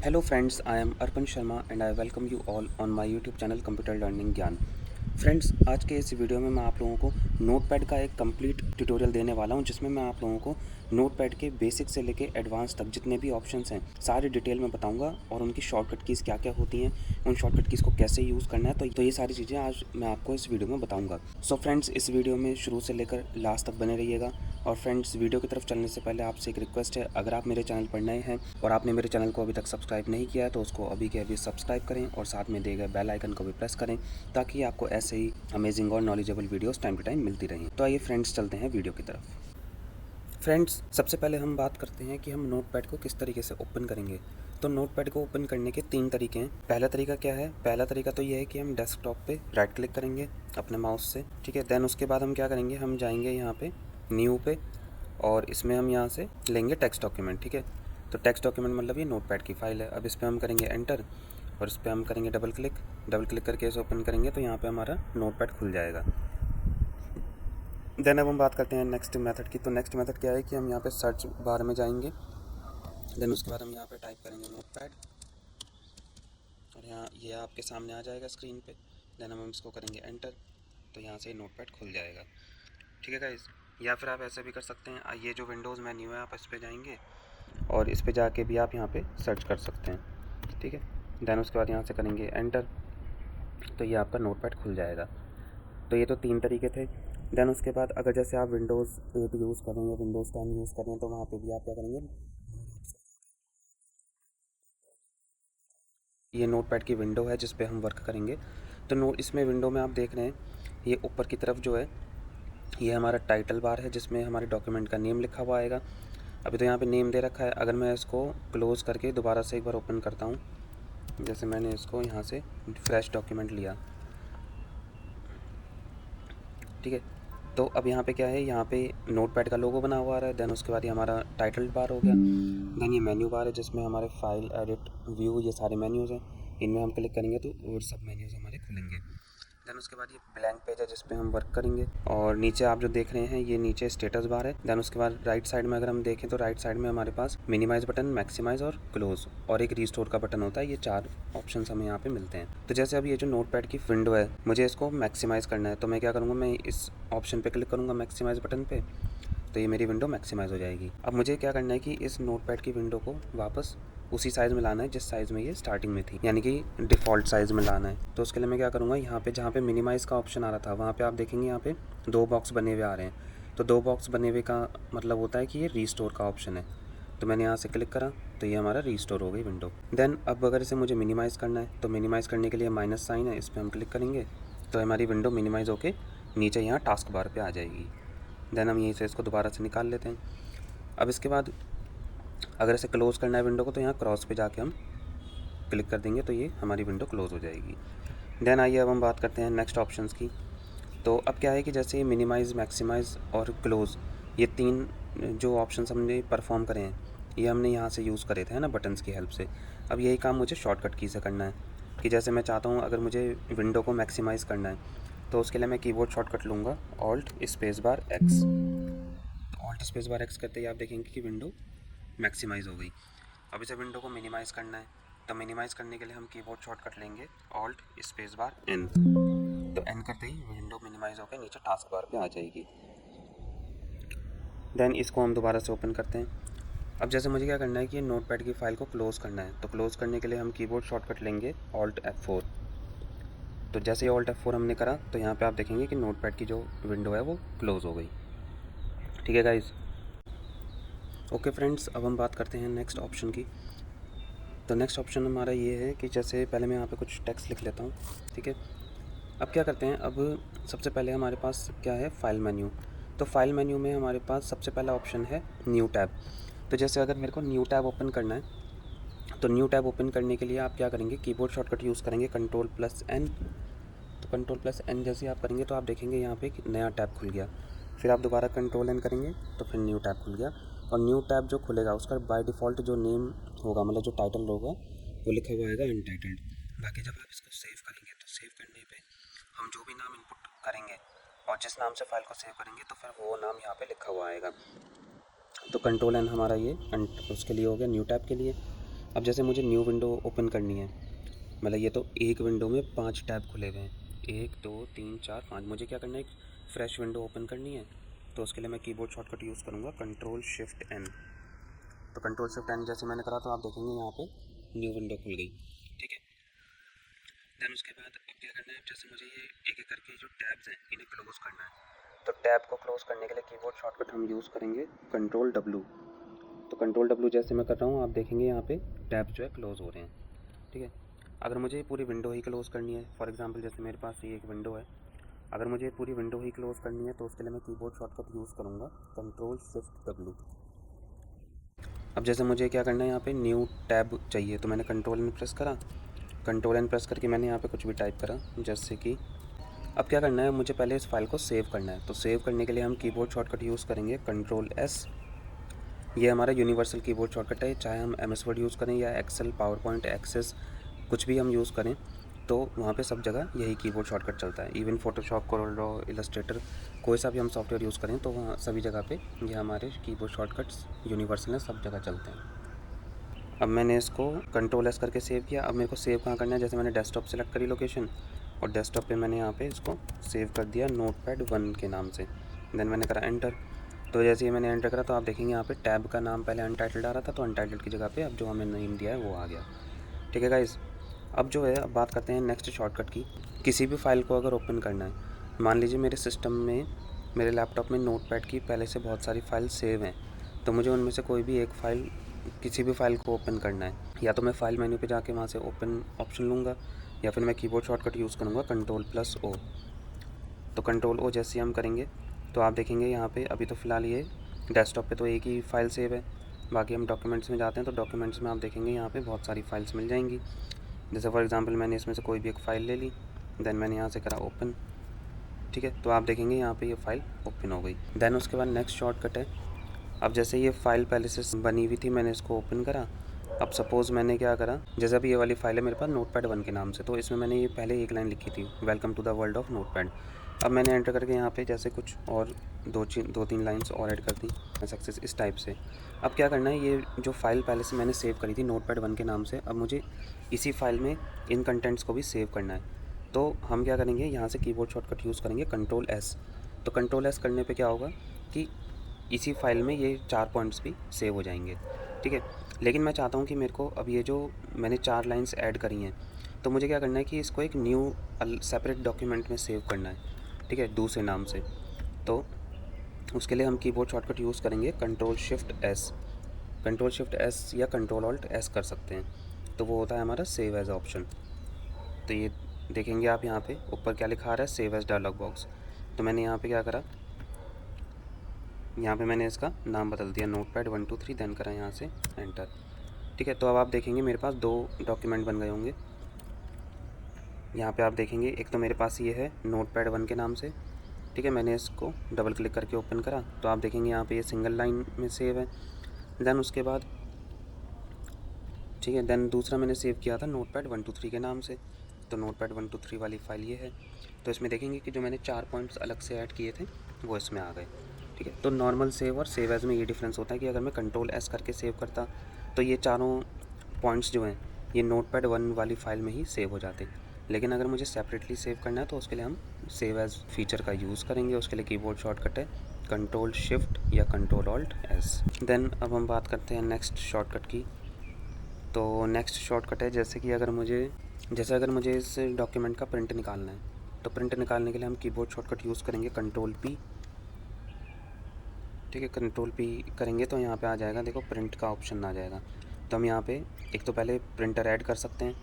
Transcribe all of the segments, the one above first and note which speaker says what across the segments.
Speaker 1: Hello friends, I am Arpan Sharma and I welcome you all on my YouTube channel Computer Learning ज्ञान। Friends, आज के इस video में मैं आप लोगों को नोटपैड का एक कंप्लीट ट्यूटोरियल देने वाला हूं, जिसमें मैं आप लोगों को नोटपैड के बेसिक से लेके एडवांस तक जितने भी ऑप्शंस हैं सारे डिटेल में बताऊंगा और उनकी शॉर्टकट कीज़ क्या क्या होती हैं, उन शॉर्टकट कीज़ को कैसे यूज़ करना है। तो ये सारी चीज़ें आज मैं आपको इस वीडियो में बताऊँगा। सो फ्रेंड्स, इस वीडियो में शुरू से लेकर लास्ट तक बने रहिएगा। और फ्रेंड्स, वीडियो की तरफ चलने से पहले आपसे एक रिक्वेस्ट है, अगर आप मेरे चैनल पर नए हैं और आपने मेरे चैनल को अभी तक सब्सक्राइब नहीं किया है तो उसको अभी के अभी सब्सक्राइब करें और साथ में दिए गए बेल आइकन को भी प्रेस करें, ताकि आपको ऐसे ही अमेजिंग और knowledgeable videos time to time मिलती रहें। तो आइए फ्रेंड्स, चलते हैं वीडियो की तरफ। फ्रेंड्स, सबसे पहले हम बात करते हैं कि हम नोटपैड को किस तरीके से ओपन करेंगे। तो नोटपैड को ओपन करने के 3 तरीके हैं। पहला तरीका क्या है? पहला तरीका तो ये है कि हम डेस्कटॉप पे राइट क्लिक करेंगे अपने माउस से, ठीक है। देन उसके बाद हम क्या करेंगे, हम जाएंगे यहाँ पे न्यू पे और इसमें हम यहाँ से लेंगे टेक्स्ट डॉक्यूमेंट, ठीक है। तो टेक्स्ट डॉक्यूमेंट मतलब ये नोटपैड की फ़ाइल है। अब इस पर हम करेंगे एंटर और इस पर हम करेंगे डबल क्लिक करके इसे ओपन करेंगे तो यहाँ पे हमारा नोटपैड खुल जाएगा। देन अब हम बात करते हैं नेक्स्ट मेथड की। तो नेक्स्ट मेथड क्या है कि हम यहाँ पे सर्च बार में जाएंगे। देन उसके बाद हम यहाँ पे टाइप करेंगे नोटपैड और यहाँ ये आपके सामने आ जाएगा स्क्रीन पे। देन हम इसको करेंगे एंटर तो यहाँ से नोटपैड खुल जाएगा, ठीक है गाइस। या फिर आप ऐसे भी कर सकते हैं, ये जो विंडोज़ मेन्यू है आप इस पर जाएंगे और इस पर जाके भी आप यहाँ पे सर्च कर सकते हैं, ठीक है। देन उसके बाद यहाँ से करेंगे एंटर तो ये आपका नोटपैड खुल जाएगा। तो ये तो 3 तरीके थे। देन उसके बाद अगर जैसे आप विंडोज़ 8 यूज़ कर रहे हैं या विंडोज़ 10 यूज़ कर रहे हैं तो वहाँ पे भी आप क्या करेंगे, ये नोटपैड की विंडो है जिस पे हम वर्क करेंगे। तो इसमें विंडो में आप देख रहे हैं ये ऊपर की तरफ जो है ये हमारा टाइटल बार है, जिसमें हमारे डॉक्यूमेंट का नेम लिखा हुआ आएगा। अभी तो यहाँ पे नेम दे रखा है। अगर मैं इसको क्लोज़ करके दोबारा से एक बार ओपन करता हूँ, जैसे मैंने इसको यहाँ से फ्रेश डॉक्यूमेंट लिया, ठीक है। तो अब यहाँ पे क्या है, यहाँ पे नोटपैड का लोगो बना हुआ आ रहा है। देन उसके बाद ये हमारा टाइटल बार हो गया। देन ये मेन्यू बार है जिसमें हमारे फाइल, एडिट, व्यू, ये सारे मेन्यूज़ हैं। इनमें हम क्लिक करेंगे तो और सब मेन्यूज़ हमारे खुलेंगे। देन उसके बाद ये ब्लैंक पेज है जिस पे हम वर्क करेंगे और नीचे आप जो देख रहे हैं ये नीचे स्टेटस बार है। देन उसके बाद राइट साइड में अगर हम देखें तो राइट साइड में हमारे पास मिनिमाइज बटन, मैक्सिमाइज और क्लोज और एक रिस्टोर का बटन होता है। ये 4 ऑप्शंस हमें यहाँ पे मिलते हैं। तो जैसे अब ये जो नोटपैड की विंडो है मुझे इसको मैक्सिमाइज़ करना है तो मैं क्या करूँगा, मैं इस ऑप्शन पे क्लिक करूँगा मैक्सिमाइज बटन पे, तो ये मेरी विंडो मैक्सिमाइज़ हो जाएगी। अब मुझे क्या करना है कि इस नोटपैड की विंडो को वापस उसी साइज़ में लाना है जिस साइज़ में ये स्टार्टिंग में थी, यानी कि डिफ़ॉल्ट साइज़ में लाना है। तो उसके लिए मैं क्या करूँगा, यहाँ पे जहाँ पे मिनिमाइज़ का ऑप्शन आ रहा था वहाँ पे आप देखेंगे यहाँ पे 2 बॉक्स बने हुए आ रहे हैं। तो 2 बॉक्स बने हुए का मतलब होता है कि ये रीस्टोर का ऑप्शन है। तो मैंने यहाँ से क्लिक करा तो ये हमारा रीस्टोर हो गई विंडो। देन अब अगर इसे मुझे मिनिमाइज़ करना है तो मिनिमाइज़ करने के लिए माइनस साइन है, इस पर हम क्लिक करेंगे तो हमारी विंडो मिनिमाइज़ होकर नीचे यहाँ टास्क बार पर आ जाएगी। देन हम यहीं से इसको दोबारा से निकाल लेते हैं। अब इसके बाद अगर इसे क्लोज़ करना है विंडो को तो यहाँ क्रॉस पे जाके हम क्लिक कर देंगे तो ये हमारी विंडो क्लोज़ हो जाएगी। देन आइए अब हम बात करते हैं नेक्स्ट ऑप्शंस की। तो अब क्या है कि जैसे मिनिमाइज़, मैक्सिमाइज़ और क्लोज़, ये 3 जो ऑप्शंस हमने परफॉर्म करे हैं ये हमने यहाँ से यूज़ करे थे, है ना, बटन्स की हेल्प से। अब यही काम मुझे शॉर्टकट की से करना है कि जैसे मैं चाहता हूँ अगर मुझे विंडो को मैक्सिमाइज़ करना है तो उसके लिए मैं कीबोर्ड शॉर्टकट लूँगा ऑल्ट स्पेस बार एक्स। तो ऑल्ट स्पेस बार एक्स करते ही आप देखेंगे कि विंडो मैक्सिमाइज़ हो गई। अब इसे विंडो को मिनिमाइज़ करना है तो मिनिमाइज़ करने के लिए हम कीबोर्ड शॉर्टकट लेंगे ऑल्ट स्पेस बार एन। तो एन करते ही विंडो मिनिमाइज़ होकर नीचे टास्क बार पे आ जाएगी। देन इसको हम दोबारा से ओपन करते हैं। अब जैसे मुझे क्या करना है कि नोटपैड की फ़ाइल को क्लोज़ करना है तो क्लोज़ करने के लिए हम कीबोर्ड शॉर्टकट लेंगे ऑल्ट F4। तो जैसे ही ऑल्ट F4 हमने करा तो यहाँ पे आप देखेंगे कि नोटपैड की जो विंडो है वो क्लोज़ हो गई, ठीक है गाइज़। ओके फ्रेंड्स, अब हम बात करते हैं नेक्स्ट ऑप्शन की। तो नेक्स्ट ऑप्शन हमारा ये है कि जैसे पहले मैं यहाँ पे कुछ टेक्स्ट लिख लेता हूँ, ठीक है। अब क्या करते हैं, अब सबसे पहले हमारे पास क्या है, फ़ाइल मेन्यू। तो फ़ाइल मेन्यू में हमारे पास सबसे पहला ऑप्शन है न्यू टैब। तो जैसे अगर मेरे को न्यू टैब ओपन करना है तो न्यू टैब ओपन करने के लिए आप क्या करेंगे, कीबोर्ड शॉर्टकट यूज़ करेंगे Ctrl+N। तो Ctrl+N जैसे आप करेंगे तो आप देखेंगे यहाँ पे एक नया टैब खुल गया। फिर आप दोबारा Ctrl+N करेंगे तो फिर न्यू टैब खुल गया। और न्यू टैब जो खुलेगा उसका बाय डिफ़ॉल्ट जो नेम होगा, मतलब जो टाइटल होगा वो लिखा हुआ आएगा अनटाइटल्ड। बाकी जब आप इसको सेव करेंगे तो सेव करने पे हम जो भी नाम इनपुट करेंगे और जिस नाम से फ़ाइल को सेव करेंगे तो फिर वो नाम यहाँ पे लिखा हुआ आएगा। तो Ctrl+N हमारा ये उसके लिए हो गया, न्यू टैब के लिए। अब जैसे मुझे न्यू विंडो ओपन करनी है, मतलब ये तो एक विंडो में 5 टैब खुले हुए हैं, 1 2 3 4 5। मुझे क्या करना है, एक फ्रेश विंडो ओपन करनी है, तो उसके लिए मैं कीबोर्ड शॉर्टकट यूज़ करूँगा कंट्रोल शिफ्ट एन। तो कंट्रोल शिफ्ट एन जैसे मैंने करा तो आप देखेंगे यहाँ पे न्यू विंडो खुल गई, ठीक है। देन उसके बाद अब क्या करना है, जैसे मुझे ये एक एक करके जो टैब्स हैं इन्हें क्लोज़ करना है, तो टैब को क्लोज़ करने के लिए कीबोर्ड शॉर्टकट हम यूज़ करेंगे कंट्रोल डब्ल्यू। तो कंट्रोल डब्ल्यू जैसे मैं कर रहा हूँ, आप देखेंगे यहाँ पे टैब जो है क्लोज़ हो रहे हैं, ठीक है। अगर मुझे पूरी विंडो ही क्लोज़ करनी है, फॉर एग्जांपल जैसे मेरे पास ये एक विंडो है, अगर मुझे पूरी विंडो ही क्लोज़ करनी है तो उसके लिए मैं कीबोर्ड शॉर्टकट यूज़ करूँगा कंट्रोल शिफ्ट डब्ल्यू। अब जैसे मुझे क्या करना है, यहाँ पे न्यू टैब चाहिए, तो मैंने कंट्रोल एन प्रेस करा, कंट्रोल एन प्रेस करके मैंने यहाँ पे कुछ भी टाइप करा, जैसे कि अब क्या करना है, मुझे पहले इस फाइल को सेव करना है। तो सेव करने के लिए हम कीबोर्ड शॉर्टकट यूज़ करेंगे कंट्रोल एस। ये हमारा यूनिवर्सल कीबोर्ड शॉर्टकट है, चाहे हम एमएस वर्ड यूज़ करें या एक्सेल, पावरपॉइंट, एक्सेस कुछ भी हम यूज़ करें तो वहाँ पे सब जगह यही कीबोर्ड शॉर्टकट चलता है। Even Photoshop, Corel Draw, Illustrator, कोई सा भी हम सॉफ्टवेयर यूज़ करें तो वहाँ सभी जगह पे ये हमारे कीबोर्ड शॉर्टकट्स यूनिवर्सल हैं, सब जगह चलते हैं। अब मैंने इसको कंट्रोल एस करके सेव किया। अब मेरे को सेव कहाँ करना है, जैसे मैंने डेस्कटॉप सेलेक्ट करी लोकेशन, और डेस्कटॉप पे मैंने यहाँ पे इसको सेव कर दिया नोटपैड 1 के नाम से। देन मैंने करा एंटर। तो जैसे ही मैंने एंटर करा तो आप देखेंगे यहाँ पे टैब का नाम पहले अनटाइटल्ड आ रहा था, तो अनटाइटल्ड की जगह पे अब जो हमें नेम दिया है वो आ गया, ठीक है गाइस। अब जो है, अब बात करते हैं नेक्स्ट शॉर्टकट की। किसी भी फाइल को अगर ओपन करना है, मान लीजिए मेरे सिस्टम में, मेरे लैपटॉप में नोटपैड की पहले से बहुत सारी फाइल सेव हैं, तो मुझे उनमें से कोई भी एक फ़ाइल, किसी भी फाइल को ओपन करना है, या तो मैं फाइल मेन्यू पे जाके वहाँ से ओपन ऑप्शन लूँगा, या फिर मैं कीबोर्ड शॉर्टकट यूज़ करूँगा कंट्रोल प्लस ओ। तो कंट्रोल ओ जैसे हम करेंगे तो आप देखेंगे यहाँ पे अभी तो फ़िलहाल ये डेस्कटॉप पे तो एक ही फ़ाइल सेव है, बाकी हम डॉक्यूमेंट्स में जाते हैं तो डॉक्यूमेंट्स में आप देखेंगे यहाँ पे बहुत सारी फाइल्स मिल जाएंगी। जैसे फॉर एग्जांपल मैंने इसमें से कोई भी एक फ़ाइल ले ली, देन मैंने यहाँ से करा ओपन, ठीक है। तो आप देखेंगे यहाँ पे ये फ़ाइल ओपन हो गई। देन उसके बाद नेक्स्ट शॉर्टकट है, अब जैसे ये फ़ाइल पहले से बनी हुई थी, मैंने इसको ओपन करा। अब सपोज़ मैंने क्या करा, जैसे अभी ये वाली फ़ाइल है मेरे पास नोटपैड 1 के नाम से, तो इसमें मैंने ये पहले एक लाइन लिखी थी, welcome to the world of notepad. अब मैंने एंटर करके यहाँ पे जैसे कुछ और दो तीन लाइन्स और ऐड कर दी, सक्सेस, इस टाइप से। अब क्या करना है, ये जो फ़ाइल पहले से मैंने सेव करी थी नोटपैड 1 के नाम से, अब मुझे इसी फ़ाइल में इन कंटेंट्स को भी सेव करना है। तो हम क्या करेंगे, यहाँ से कीबोर्ड शॉर्टकट यूज़ करेंगे कंट्रोल एस। तो कंट्रोल एस करने पे क्या होगा कि इसी फाइल में ये 4 पॉइंट्स भी सेव हो जाएंगे, ठीक है। लेकिन मैं चाहता हूँ कि मेरे को अब ये जो मैंने 4 लाइंस ऐड करी हैं, तो मुझे क्या करना है कि इसको एक न्यू सेपरेट डॉक्यूमेंट में सेव करना है, ठीक है, दूसरे नाम से। तो उसके लिए हम कीबोर्ड शॉर्टकट यूज़ करेंगे control shift S. Control shift S या कंट्रोल ऑल्ट एस कर सकते हैं, तो वो होता है हमारा सेव एज ऑप्शन। तो ये देखेंगे आप यहाँ पे ऊपर क्या लिखा आ रहा है, सेव एज डायलॉग बॉक्स। तो मैंने यहाँ पे क्या करा, यहाँ पे मैंने इसका नाम बदल दिया नोटपैड 1 2 3, देन करा यहाँ से एंटर, ठीक है। तो अब आप देखेंगे मेरे पास 2 डॉक्यूमेंट बन गए होंगे। यहाँ पे आप देखेंगे एक तो मेरे पास ये है नोटपैड 1 के नाम से, ठीक है। मैंने इसको डबल क्लिक करके ओपन करा तो आप देखेंगे यहाँ पे ये सिंगल लाइन में सेव है। देन उसके बाद, ठीक है, देन दूसरा मैंने सेव किया था नोटपैड 1 2 3 के नाम से, तो नोटपैड 1 2 3 वाली फ़ाइल ये है। तो इसमें देखेंगे कि जो मैंने 4 पॉइंट्स अलग से ऐड किए थे वो इसमें आ गए, ठीक है। तो नॉर्मल सेव और सेव एज़ में ये डिफरेंस होता है कि अगर मैं कंट्रोल एस करके सेव करता तो ये चारों पॉइंट्स जो हैं ये नोटपैड 1 वाली फ़ाइल में ही सेव हो जाते, लेकिन अगर मुझे सेपरेटली सेव करना है तो उसके लिए हम सेव एज़ फीचर का यूज़ करेंगे। उसके लिए कीबोर्ड शॉर्टकट है कंट्रोल शिफ्ट या कंट्रोल ऑल्ट एस। देन अब हम बात करते हैं नेक्स्ट शॉर्टकट की। तो नेक्स्ट शॉर्टकट है, जैसे अगर मुझे इस डॉक्यूमेंट का प्रिंट निकालना है, तो प्रिंट निकालने के लिए हम कीबोर्ड शॉर्टकट यूज़ करेंगे कंट्रोल पी, ठीक है। कंट्रोल पी करेंगे तो यहाँ पे आ जाएगा, देखो प्रिंट का ऑप्शन आ जाएगा। तो हम यहाँ पे एक तो पहले प्रिंटर ऐड कर सकते हैं,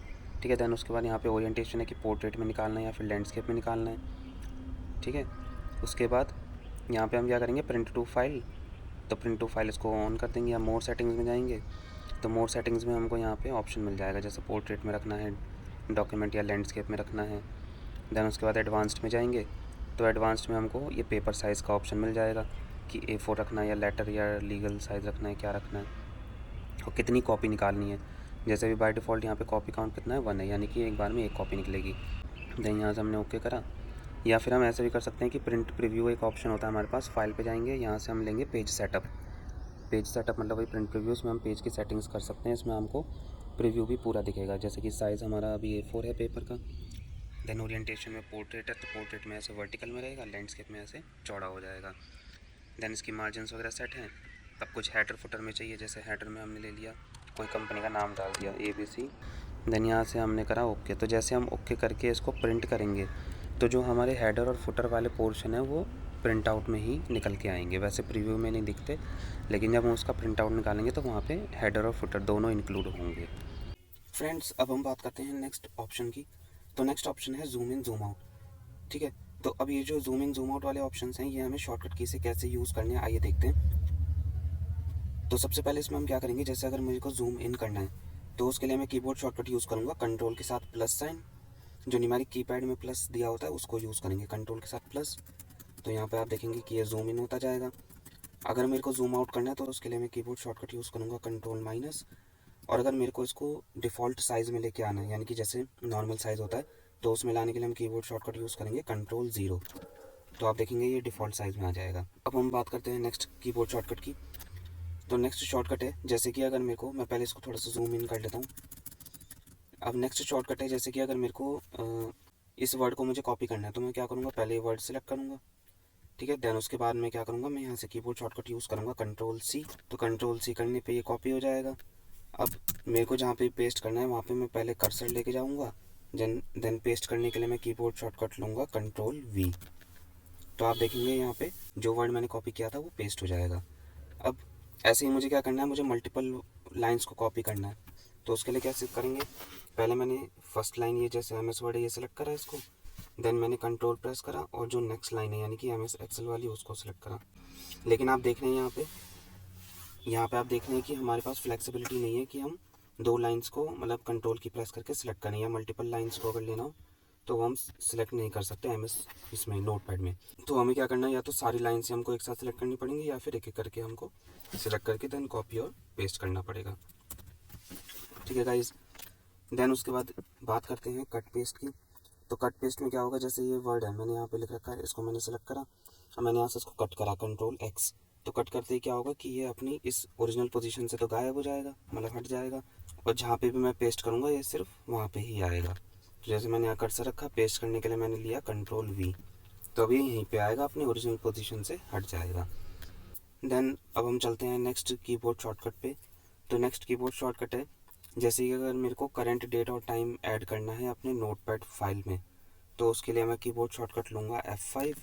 Speaker 1: ठीक है। देन उसके बाद यहाँ पे ओरिएंटेशन है कि पोर्ट्रेट में निकालना है या फिर लैंडस्केप में निकालना है, ठीक है। उसके बाद यहाँ पे हम क्या करेंगे, प्रिंट टू फाइल, तो प्रिंट टू फाइल इसको ऑन कर देंगे या मोर सेटिंग्स में जाएंगे, तो मोर सेटिंग्स में हमको यहाँ पे ऑप्शन मिल जाएगा, जैसे पोर्ट्रेट में रखना है, डॉक्यूमेंट या लैंडस्केप में रखना है। देन उसके बाद एडवांस्ड में जाएंगे, तो एडवांस्ड में हमको ये पेपर साइज़ का ऑप्शन मिल जाएगा कि A4 रखना है या लेटर या लीगल साइज़ रखना है, क्या रखना है और कितनी कॉपी निकालनी है। जैसे भी बाय डिफ़ॉल्ट यहाँ पे कॉपी काउंट कितना है, 1 है, यानी कि एक बार में 1 कॉपी निकलेगी। देन यहाँ से हमने ओके करा, या फिर हम ऐसे भी कर सकते हैं कि प्रिंट प्रीव्यू एक ऑप्शन होता है हमारे पास, फाइल पे जाएंगे, यहाँ से हम लेंगे पेज सेटअप। पेज सेटअप मतलब वही प्रिंट प्रीव्यू, में हम पेज की सेटिंग्स कर सकते हैं। इसमें हमको प्रीव्यू भी पूरा दिखेगा। जैसे कि साइज़ हमारा अभी A4 है पेपर का। देन ओरिएंटेशन में पोर्ट्रेट है, तो पोर्ट्रेट में ऐसे वर्टिकल में रहेगा, लैंडस्केप में ऐसे चौड़ा हो जाएगा। देन इसकी मार्जिन्स वगैरह सेट हैं। अब कुछ हेडर फुटर में चाहिए, जैसे हेडर में हमने ले लिया, कोई कंपनी का नाम डाल दिया ABC। देन यहाँ से हमने करा ओके। तो जैसे हम ओके करके इसको प्रिंट करेंगे तो जो हमारे हेडर और फुटर वाले पोर्शन है वो प्रिंट आउट में ही निकल के आएंगे। वैसे प्रीव्यू में नहीं दिखते, लेकिन जब हम उसका प्रिंट आउट निकालेंगे तो वहाँ पे हेडर और फुटर दोनों इंक्लूड होंगे। फ्रेंड्स, अब हम बात करते हैं नेक्स्ट ऑप्शन की। तो नेक्स्ट ऑप्शन है जूम इन जूम आउट। ठीक है, तो अब ये जो जूम इन जूम आउट वाले ऑप्शंस हैं ये हमें शॉर्टकट की से कैसे यूज़ करने हैं, आइए देखते हैं। तो सबसे पहले इसमें हम क्या करेंगे, जैसे अगर मुझे को जूम इन करना है तो उसके लिए मैं कीबोर्ड शॉर्टकट यूज़ करूँगा कंट्रोल के साथ प्लस साइन। जो न्यूमेरिक कीपैड में प्लस दिया होता है उसको यूज़ करेंगे, कंट्रोल के साथ प्लस। तो यहाँ पे आप देखेंगे कि ये जूम इन होता जाएगा। अगर मेरे को जूम आउट करना है तो उसके लिए मैं कीबोर्ड शॉर्टकट यूज़ करूँगा कंट्रोल माइनस। और अगर मेरे को इसको डिफ़ॉल्ट साइज़ में लेके आना है, यानी कि जैसे नॉर्मल साइज़ होता है, तो उसमें लाने के लिए हम कीबोर्ड शॉर्टकट यूज़ करेंगे कंट्रोल 0। तो आप देखेंगे ये डिफ़ॉल्ट साइज़ में आ जाएगा। अब हम बात करते हैं नेक्स्ट कीबोर्ड शॉर्टकट की। तो नेक्स्ट शॉर्टकट है, जैसे कि अगर मेरे को, मैं पहले इसको थोड़ा सा जूम इन कर लेता हूँ। अब नेक्स्ट शॉर्टकट है, जैसे कि अगर मेरे को इस वर्ड को मुझे कॉपी करना है तो मैं क्या करूँगा, पहले ये वर्ड सेलेक्ट करूँगा। ठीक है, देन उसके बाद मैं क्या करूँगा, मैं यहाँ से कीबोर्ड शॉर्टकट यूज़ करूँगा कंट्रोल C। तो कंट्रोल C करने पे ये कॉपी हो जाएगा। अब मेरे को जहाँ पे पेस्ट करना है वहाँ पे मैं पहले कर्सर लेके जाऊँगा, देन पेस्ट करने के लिए मैं कीबोर्ड शॉर्टकट लूँगा कंट्रोल V। तो आप देखेंगे यहाँ पे जो वर्ड मैंने कॉपी किया था वो पेस्ट हो जाएगा। अब ऐसे ही मुझे क्या करना है, मुझे मल्टीपल लाइन्स को कॉपी करना है। तो उसके लिए कैसे करेंगे, पहले मैंने फर्स्ट लाइन ये जैसे MS वर्ड है ये सेलेक्ट करा इसको, देन मैंने कंट्रोल प्रेस करा और जो नेक्स्ट लाइन है यानी कि MS एक्सेल वाली उसको सेलेक्ट करा। लेकिन आप देख रहे हैं यहाँ पे आप देख रहे हैं कि हमारे पास फ्लेक्सिबिलिटी नहीं है कि हम दो लाइंस को मतलब कंट्रोल की प्रेस करके सिलेक्ट करें, या मल्टीपल लाइंस को अगर लेना हो तो हम सिलेक्ट नहीं कर सकते MS इसमें नोटपैड में। तो हमें क्या करना है, या तो सारी लाइन से हमको एक साथ सिलेक्ट करनी पड़ेंगी या फिर एक एक करके हमको सिलेक्ट करके देन कॉपी और पेस्ट करना पड़ेगा। ठीक है गाइज, देन उसके बाद बात करते हैं कट पेस्ट की। तो कट पेस्ट में क्या होगा, जैसे ये वर्ड है मैंने यहाँ पे लिख रखा है, इसको मैंने सेलेक्ट करा और मैंने यहाँ से इसको कट करा कंट्रोल X। तो कट करते ही क्या होगा कि ये अपनी इस ओरिजिनल पोजीशन से तो गायब हो जाएगा, मतलब हट जाएगा, और जहाँ पे भी मैं पेस्ट करूँगा ये सिर्फ वहाँ पे ही आएगा। तो जैसे मैंने यहाँ कर्सर रखा, पेस्ट करने के लिए मैंने लिया कंट्रोल V, तो अभी यहीं पे आएगा, अपनी ओरिजिनल पोजीशन से हट जाएगा। देन अब हम चलते हैं नेक्स्ट कीबोर्ड शॉर्टकट पे। तो नेक्स्ट कीबोर्ड शॉर्टकट है, जैसे कि अगर मेरे को करंट डेट और टाइम ऐड करना है अपने नोटपैड फाइल में, तो उसके लिए मैं कीबोर्ड शॉर्टकट लूँगा F5।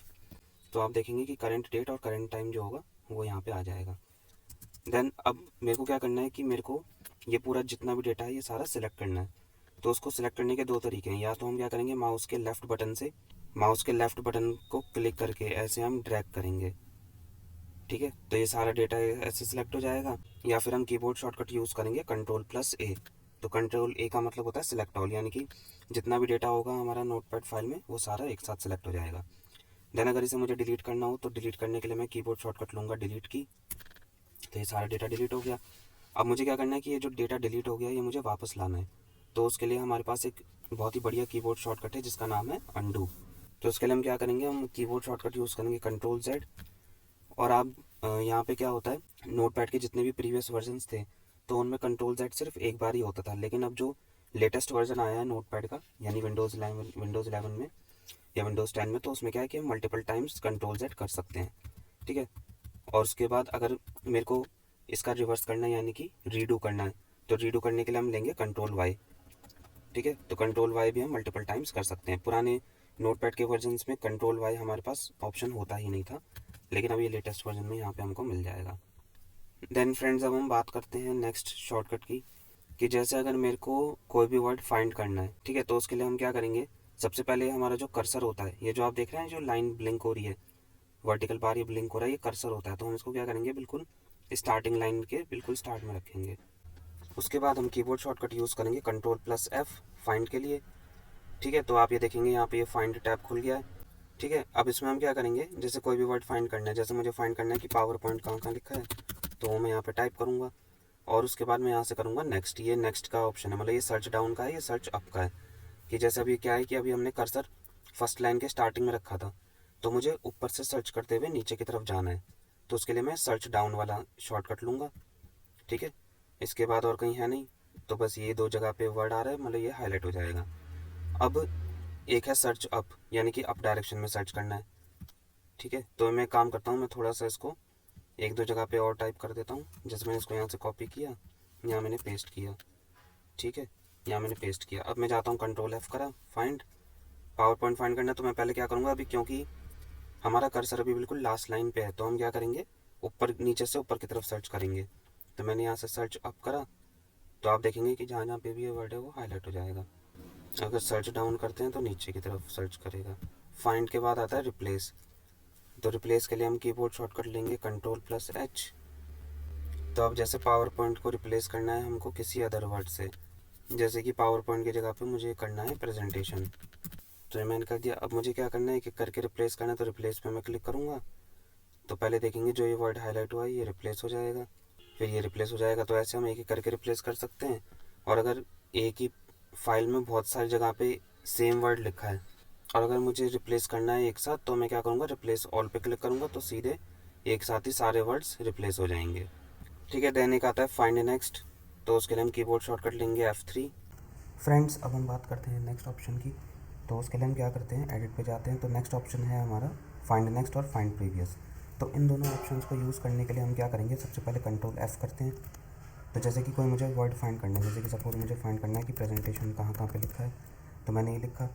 Speaker 1: तो आप देखेंगे कि करंट डेट और करंट टाइम जो होगा वो यहाँ पे आ जाएगा। देन अब मेरे को क्या करना है कि मेरे को ये पूरा जितना भी डेटा है ये सारा सिलेक्ट करना है। तो उसको सिलेक्ट करने के दो तरीके हैं, या तो हम क्या करेंगे माउस के लेफ़्ट बटन को क्लिक करके ऐसे हम ड्रैग करेंगे। ठीक है, तो ये सारा डेटा ऐसे सिलेक्ट हो जाएगा, या फिर हम कीबोर्ड शॉर्टकट यूज़ करेंगे कंट्रोल+A। तो कंट्रोल A का मतलब होता है सिलेक्ट ऑल, यानी कि जितना भी डेटा होगा हमारा नोटपैड फाइल में वो सारा एक साथ सिलेक्ट हो जाएगा। देन अगर इसे मुझे डिलीट करना हो तो डिलीट करने के लिए मैं कीबोर्ड शॉर्टकट लूँगा डिलीट की। तो ये सारा डेटा डिलीट हो गया। अब मुझे क्या करना है कि ये जो डेटा डिलीट हो गया ये मुझे वापस लाना है। तो उसके लिए हमारे पास एक बहुत ही बढ़िया कीबोर्ड शॉर्टकट है जिसका नाम है अंडू। तो उसके लिए हम क्या करेंगे, हम कीबोर्ड शॉर्टकट यूज़ करेंगे कंट्रोल Z। और आप यहाँ पे क्या होता है, नोटपैड के जितने भी प्रीवियस वर्जन्स थे तो उनमें कंट्रोल Z सिर्फ एक बार ही होता था, लेकिन अब जो लेटेस्ट वर्जन आया है नोटपैड का, यानी विंडोज़ 11 में या विंडोज़ 10 में, तो उसमें क्या है कि हम मल्टीपल टाइम्स कंट्रोल Z कर सकते हैं। ठीक है, और उसके बाद अगर मेरे को इसका रिवर्स करना है यानी कि रीडू करना है, तो रीडू करने के लिए हम लेंगे कंट्रोल Y। ठीक है, तो कंट्रोल Y भी हम मल्टीपल टाइम्स कर सकते हैं। पुराने नोटपैड के वर्जन्स में कंट्रोल Y हमारे पास ऑप्शन होता ही नहीं था, लेकिन अब ये लेटेस्ट वर्जन में यहाँ पे हमको मिल जाएगा। देन फ्रेंड्स, अब हम बात करते हैं नेक्स्ट शॉर्टकट की, कि जैसे अगर मेरे को कोई भी वर्ड फाइंड करना है, ठीक है, तो उसके लिए हम क्या करेंगे, सबसे पहले हमारा जो कर्सर होता है, ये जो आप देख रहे हैं जो लाइन ब्लिंक हो रही है, वर्टिकल बार ये ब्लिंक हो रहा है, ये कर्सर होता है। तो हम इसको क्या करेंगे, बिल्कुल स्टार्टिंग लाइन के बिल्कुल स्टार्ट में रखेंगे। उसके बाद हम कीबोर्ड शॉर्टकट यूज़ करेंगे कंट्रोल+F फाइंड के लिए। ठीक है, तो आप ये देखेंगे यहाँ पे ये फाइंड टैब खुल गया है। ठीक है, अब इसमें हम क्या करेंगे, जैसे कोई भी वर्ड फाइंड करना है, जैसे मुझे फाइंड करना है कि पावर पॉइंट कहाँ कहाँ लिखा है, तो वो मैं यहाँ पे टाइप करूँगा और उसके बाद मैं यहाँ से करूँगा नेक्स्ट। ये नेक्स्ट का ऑप्शन है, मतलब ये सर्च डाउन का है, ये सर्च अप का है। कि जैसे अभी क्या है कि अभी हमने कर्सर फर्स्ट लाइन के स्टार्टिंग में रखा था, तो मुझे ऊपर से सर्च करते हुए नीचे की तरफ जाना है, तो उसके लिए मैं सर्च डाउन वाला शॉर्टकट लूँगा। ठीक है, इसके बाद और कहीं है नहीं। तो बस ये 2 जगह पे वर्ड आ रहा है, मतलब ये हाईलाइट हो जाएगा। अब एक है सर्च अप, यानी कि अप डायरेक्शन में सर्च करना है, ठीक है। तो मैं काम करता हूँ, मैं थोड़ा सा इसको 1-2 जगह पे और टाइप कर देता हूँ। जैसे मैंने इसको यहाँ से कॉपी किया, यहाँ मैंने पेस्ट किया, ठीक है, यहाँ मैंने पेस्ट किया। अब मैं जाता हूँ कंट्रोल F करा, फाइंड, पावर पॉइंट फाइंड करना है। तो मैं पहले क्या करूँगा अभी, क्योंकि हमारा कर्सर अभी बिल्कुल लास्ट लाइन पे है, तो हम क्या करेंगे, ऊपर नीचे से ऊपर की तरफ सर्च करेंगे। तो मैंने यहाँ से सर्च अप करा, तो आप देखेंगे कि जहाँ जहाँ पे भी ये वर्ड है वो हाईलाइट हो जाएगा। अगर सर्च डाउन करते हैं तो नीचे की तरफ सर्च करेगा। फाइंड के बाद आता है रिप्लेस, तो रिप्लेस के लिए हम कीबोर्ड शॉर्टकट लेंगे Ctrl+H। तो अब जैसे पावर पॉइंट को रिप्लेस करना है हमको किसी अदर वर्ड से, जैसे कि पावर पॉइंट की जगह पे मुझे करना है प्रेजेंटेशन, तो ये मैंने कर दिया। अब मुझे क्या करना है कि करके रिप्लेस करना है, तो रिप्लेस पे मैं क्लिक करूँगा। तो पहले देखेंगे जो ये वर्ड हाईलाइट हुआ है ये रिप्लेस हो जाएगा, फिर ये रिप्लेस हो जाएगा। तो ऐसे हम एक एक करके रिप्लेस कर सकते हैं। और अगर एक ही फाइल में बहुत सारी जगह पे सेम वर्ड लिखा है और अगर मुझे रिप्लेस करना है एक साथ, तो मैं क्या करूँगा, रिप्लेस ऑल पे क्लिक करूँगा, तो सीधे एक साथ ही सारे वर्ड्स रिप्लेस हो जाएंगे, ठीक है। देन एक आता है फाइंड नेक्स्ट, तो उसके लिए हम कीबोर्ड शॉर्टकट लेंगे F3। फ्रेंड्स, अब हम बात करते हैं नेक्स्ट ऑप्शन की। तो उसके लिए हम क्या करते हैं, एडिट पे जाते हैं, तो नेक्स्ट ऑप्शन है हमारा फाइंड नेक्स्ट और फाइंड प्रीवियस। तो इन दोनों ऑप्शंस को यूज़ करने के लिए हम क्या करेंगे, सबसे पहले कंट्रोल F करते हैं। तो जैसे कि कोई मुझे वर्ड फाइंड करना है, जैसे कि सपोज मुझे फाइंड करना है कि प्रेजेंटेशन कहाँ कहाँ पे लिखा है, तो मैंने ये लिखा।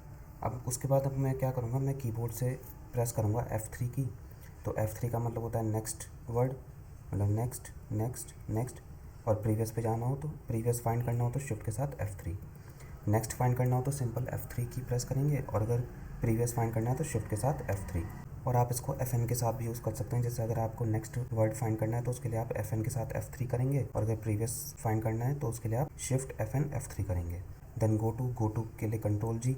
Speaker 1: अब उसके बाद अब मैं क्या करूँगा, मैं कीबोर्ड से प्रेस करूँगा F3 की। तो F3 का मतलब होता है नेक्स्ट वर्ड, मतलब नेक्स्ट नेक्स्ट नेक्स्ट। और प्रीवियस पे जाना हो तो प्रीवियस फाइंड करना हो तो शिफ्ट के साथ F3। नेक्स्ट फाइंड करना हो तो सिंपल F3 की प्रेस करेंगे, और अगर प्रीवियस फाइंड करना है तो शिफ्ट के साथ F3। और आप इसको FN के साथ भी यूज़ कर सकते हैं। जैसे अगर आपको नेक्स्ट वर्ड फाइंड करना है तो उसके लिए आप FN के साथ F3 करेंगे, और अगर प्रीवियस फाइंड करना है तो उसके लिए आप शिफ्ट FN F3 करेंगे। देन गो टू के लिए कंट्रोल G।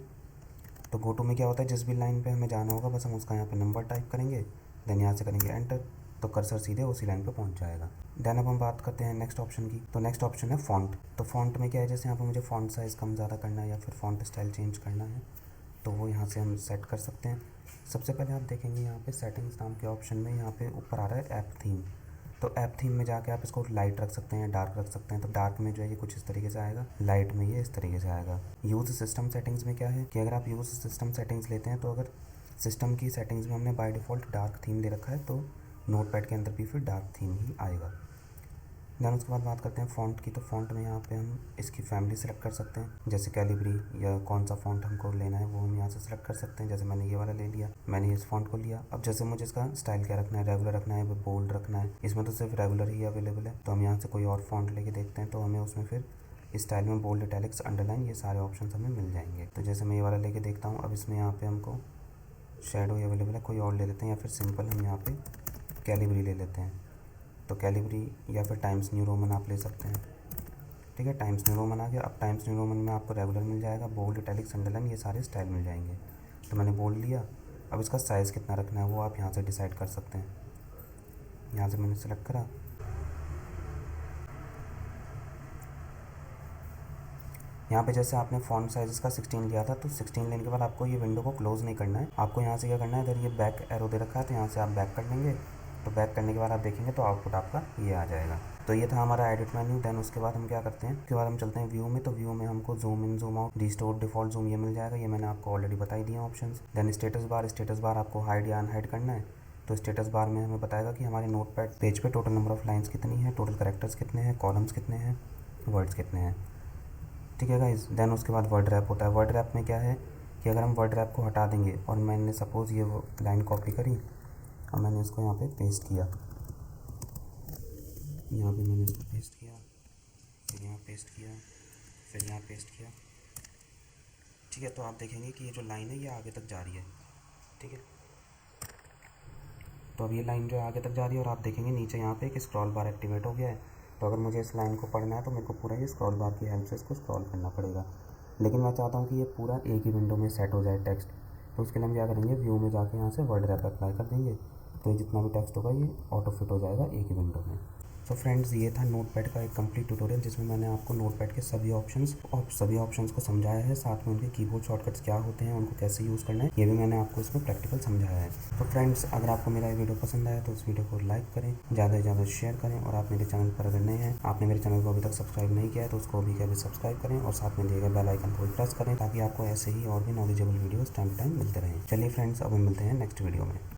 Speaker 1: तो गो टू में क्या होता है, जिस भी लाइन पे हमें जाना होगा बस हम उसका यहाँ पे नंबर टाइप करेंगे, देन यहाँ से करेंगे एंटर, तो कर्सर सीधे उसी लाइन पे पहुँच जाएगा। देन अब हम बात करते हैं नेक्स्ट ऑप्शन की। तो नेक्स्ट ऑप्शन है फॉन्ट। तो फॉन्ट में क्या है, जैसे यहाँ पे मुझे फॉन्ट साइज़ कम ज़्यादा करना है या फिर फॉन्ट स्टाइल चेंज करना है, तो वो यहाँ से हम सेट कर सकते हैं। सबसे पहले आप देखेंगे यहाँ पे सेटिंग्स नाम के ऑप्शन में यहाँ पे ऊपर आ रहा है ऐप थीम। तो ऐप थीम में जाके आप इसको लाइट रख सकते हैं, डार्क रख सकते हैं। तो डार्क में जो है ये कुछ इस तरीके से आएगा, लाइट में ये इस तरीके से आएगा। यूज़ सिस्टम सेटिंग्स में क्या है कि अगर आप यूज़ सिस्टम सेटिंग्स लेते हैं, तो अगर सिस्टम की सेटिंग्स में हमने बाय डिफ़ॉल्ट डार्क थीम ले रखा है, तो नोटपैड के अंदर भी फिर डार्क थीम ही आएगा। देन उसके बाद बात करते हैं फ़ॉन्ट की। तो फ़ॉन्ट में यहाँ पे हम इसकी फैमिली सेलेक्ट कर सकते हैं, जैसे कैलिब्री या कौन सा फ़ॉन्ट हमको लेना है वो हम यहाँ से सेलेक्ट कर सकते हैं। जैसे मैंने ये वाला ले लिया, मैंने इस फ़ॉन्ट को लिया। अब जैसे मुझे इसका स्टाइल क्या रखना है, रेगुलर रखना है, बोल्ड रखना है, इसमें तो सिर्फ रेगुलर ही अवेलेबल है। तो हम यहाँ से कोई और फ़ॉन्ट लेके देखते हैं, तो हमें उसमें फिर स्टाइल में बोल्ड, इटैलिक्स, अंडरलाइन, ये सारे ऑप्शन हमें मिल जाएंगे। तो जैसे मैं ये वाला लेके देखता हूँ। अब इसमें यहाँ पे हमको शेडो अवेलेबल है, कोई और ले लेते हैं, या फिर सिंपल हम यहाँ पे कैलिब्री ले लेते हैं। तो कैलिब्री या फिर टाइम्स न्यू रोमन आप ले सकते हैं, ठीक है। टाइम्स न्यू रोमन आ गया। अब टाइम्स न्यू रोमन में आपको रेगुलर मिल जाएगा, बोल्ड, इटैलिक्स, अंडरलाइन, ये सारे स्टाइल मिल जाएंगे। तो मैंने बोल्ड लिया। अब इसका साइज़ कितना रखना है वो आप यहाँ से डिसाइड कर सकते हैं। यहाँ से मैंने सेलेक्ट करा। यहाँ पे जैसे आपने फ़ॉन्ट साइज़ इसका 16 लिया था, तो 16 लेने के बाद आपको ये विंडो को क्लोज़ नहीं करना है। आपको यहाँ से क्या करना है, अगर ये बैक एरो दे रखा है तो यहाँ से आप बैक कर लेंगे। तो बैक करने के बाद आप देखेंगे तो आउटपुट आपका ये आ जाएगा। तो ये था हमारा एडिट मेन्यू। देन उसके बाद हम क्या करते हैं, उसके बाद हम चलते हैं व्यू में। तो व्यू में हमको zoom in, zoom out, restore, default zoom ये मिल जाएगा। ये मैंने आपको ऑलरेडी बताई दिए ऑप्शंस। देन स्टेटस बार आपको हाइड या अनहाइड करना है। तो स्टेटस बार में हमें बताएगा कि हमारे नोटपैड पेज पे टोटल नंबर ऑफ़ लाइन्स कितनी है, टोटल कैरेक्टर्स कितने हैं, कॉलम्स कितने हैं, वर्ड्स कितने हैं, ठीक है गाइस। देन उसके बाद वर्ड रैप होता है। वर्ड रैप में क्या है कि अगर हम वर्ड रैप को हटा देंगे और मैंने सपोज़ ये लाइन कॉपी करी और मैंने इसको यहाँ पे पेस्ट किया, यहाँ पे मैंने इसको पेस्ट किया, फिर यहाँ पेस्ट किया, फिर यहाँ पेस्ट किया, ठीक है। तो आप देखेंगे कि ये जो लाइन है ये आगे तक जा रही है, ठीक है। तो अब ये लाइन जो है आगे तक जा रही है, और आप देखेंगे नीचे यहाँ पे एक स्क्रॉल बार एक्टिवेट हो गया है। तो अगर मुझे इस लाइन को पढ़ना है तो मेरे को पूरा ये स्क्रॉल बार की हेल्प से इसको स्क्रॉल करना पड़ेगा। लेकिन मैं चाहता हूँ कि ये पूरा एक ही विंडो में सेट हो जाए टेक्स्ट। तो उसके लिए हम क्या करेंगे, व्यू में जाके यहाँ से वर्ड रैप अप्लाई कर देंगे। तो ये जितना भी टेक्स्ट होगा ये ऑटो फिट हो जाएगा एक ही विंडो में। तो फ्रेंड्स ये था नोटपैड का एक कंप्लीट ट्यूटोरियल जिसमें मैंने आपको नोटपैड के सभी ऑप्शंस को समझाया है, साथ में उनके कीबोर्ड शॉर्टकट्स क्या होते हैं, उनको कैसे यूज़ करना है, ये भी मैंने आपको इसमें प्रैक्टिकल समझाया है। तो फ्रेंड्स अगर आपको मेरा ये वीडियो पसंद आया तो इस वीडियो को लाइक करें, ज़्यादा से ज़्यादा शेयर करें, और आप मेरे चैनल पर अगर नए हैं, आपने मेरे चैनल को अभी तक सब्सक्राइब नहीं किया है तो उसको अभी के अभी सब्सक्राइब करें और साथ में दिए गए बेल आइकन को प्रेस करें ताकि आपको ऐसे ही और भी knowledgeable videos time to time मिलते रहें। चलिए फ्रेंड्स अब हम मिलते हैं नेक्स्ट वीडियो में।